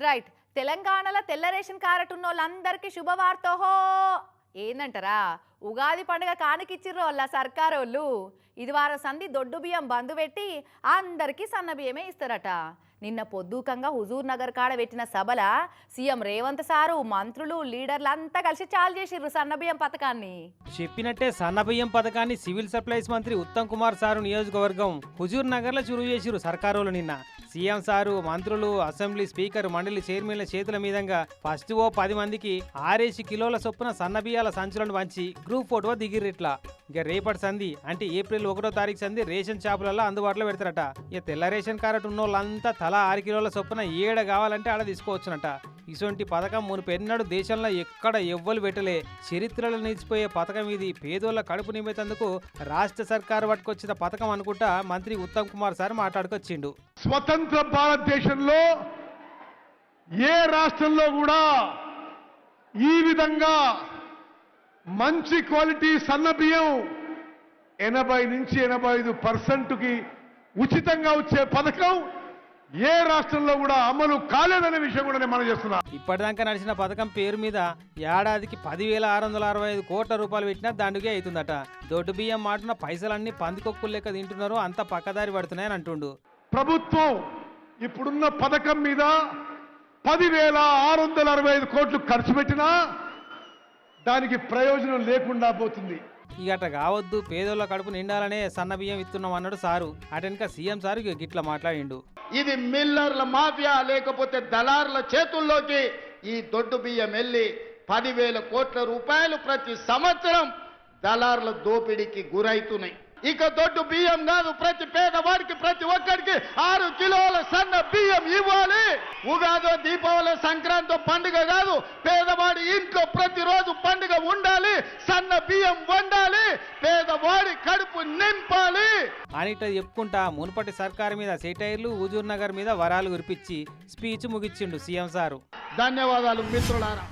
Right. తెలంగాణలో తెల్ల ration card ఉన్నోళ్ళందరికీ శుభవార్తోహో ఏందంటారా? Ugadi పండుగ కానికిచ్చిర్రు వాళ్ళ సర్కారోళ్ళు. ఇది వారం సంధి దొడ్డు బియ్యం బంధు పెట్టి అందరికీ సన్న బియ్యమే ఇస్తారట. నిన్న పొద్దుకంగా హుజూర్ నగర్ కాడ పెట్టిన సభల సీఎం రేవంత్ సారు, మంత్రులు, లీడర్లు అంతా కలిసి చాలు చేసిర్రు సన్నబియ్యం పథకాన్ని. చెప్పినట్టే సన్నబియ్యం పథకాన్ని సివిల్ సప్లైస్ మంత్రి ఉత్తమ్ కుమార్ సారు నియోజకవర్గం హుజూర్ నగర్ లో చురువు చేసిరు సర్కారోళ్ళు. నిన్న సీఎం సారు, మంత్రులు, అసెంబ్లీ స్పీకర్, మండలి చైర్మన్ల చేతుల మీదంగా ఫస్ట్ 10 మందికి 6 కిలోల చొప్పున సన్నబియ్యాల సంచులను వంచి గ్రూప్ ఫోటో దిగిర్రిట్లా. ఇక రేపటి సంధి అంటే ఏప్రిల్ 1వ తారీఖు సంధి రేషన్ షాపులలో అందుబాటులో పెడతారట. ఇక తెల్ల రేషన్ కార్డు ఉన్న వాళ్ళంతా తలా 6 కిలోల చొప్పున ఏడ కావాలంటే ఆడ తీసుకోవచ్చునట. ఇటువంటి పథకం మునుపెన్నడు దేశంలో ఎక్కడ ఎవ్వరు పెట్టలే. చరిత్రలో నిలిచిపోయే పథకం ఇది. పేదోళ్ళ కడుపు నింపేందుకు రాష్ట్ర సర్కారు పట్టుకొచ్చిన పథకం అనుకుంటా మంత్రి ఉత్తమ్ కుమార్ సార్ మాట్లాడుకొచ్చిండు. స్వతంత్ర భారతదేశంలో ఏ రాష్ట్రంలో కూడా ఈ విధంగా మంచి క్వాలిటీ సన్న బియ్యం 80 నుంచి 85%కి ఉచితంగా వచ్చే పథకం ఏ రాష్ట్రంలో కూడా అమలు కాలేదనే విషయం కూడా నేను మనం చేస్తున్నా. ఇప్పటిదాకా నడిచిన పథకం పేరు మీద ఏడాదికి 10,665 కోట్ల రూపాయలు పెట్టినా దండుగే అవుతుందట. దొడ్డు బియ్యం మాటున పైసలన్నీ పందికొక్కులు లెక్క తింటున్నారు, అంతా పక్కదారి పడుతున్నాయని అంటుండు. ప్రభుత్వం ఇప్పుడున్న పథకం మీద 10,665 కోట్లు ఖర్చు పెట్టినా దానికి ప్రయోజనం లేకుండా పోతుంది. ఇక అట్లా కావద్దు, పేదోళ్ళ కడుపు నిండాలనే సన్న బియ్యం ఇస్తున్నాం అన్నాడు సారు. అటెనక సీఎం సారు గిట్లా మాట్లాడిండు. ఇది మిల్లర్ల మాఫియా లేకపోతే దళారుల చేతుల్లోకి ఈ దొడ్డు బియ్యం వెళ్ళి 10,000 కోట్ల రూపాయలు ప్రతి సంవత్సరం దళారుల దోపిడీకి గురైతున్నాయి. ఇక దొడ్డు బియ్యం కాదు, ప్రతి పేదవాడికి ప్రతి ఒక్కరికి 6 కిలోల సన్న బియ్యం ఇవ్వాలి. ఉగాది, దీపావళి, సంక్రాంతి పండుగ కాదు, పేదవాడి ఇంట్లో ప్రతిరోజు పండుగ ఉండాలి. సన్న బియ్యం వండాలి, పేదవాడి కడుపు నింపాలి అని ఇట్లా చెప్పుకుంటా మునుపటి సర్కారు మీద సెటైర్లు, హుజూర్ నగర్ మీద వరాలు కురిపించి స్పీచ్ ముగిచ్చిండు సీఎం సారు. ధన్యవాదాలు మిత్రులారా.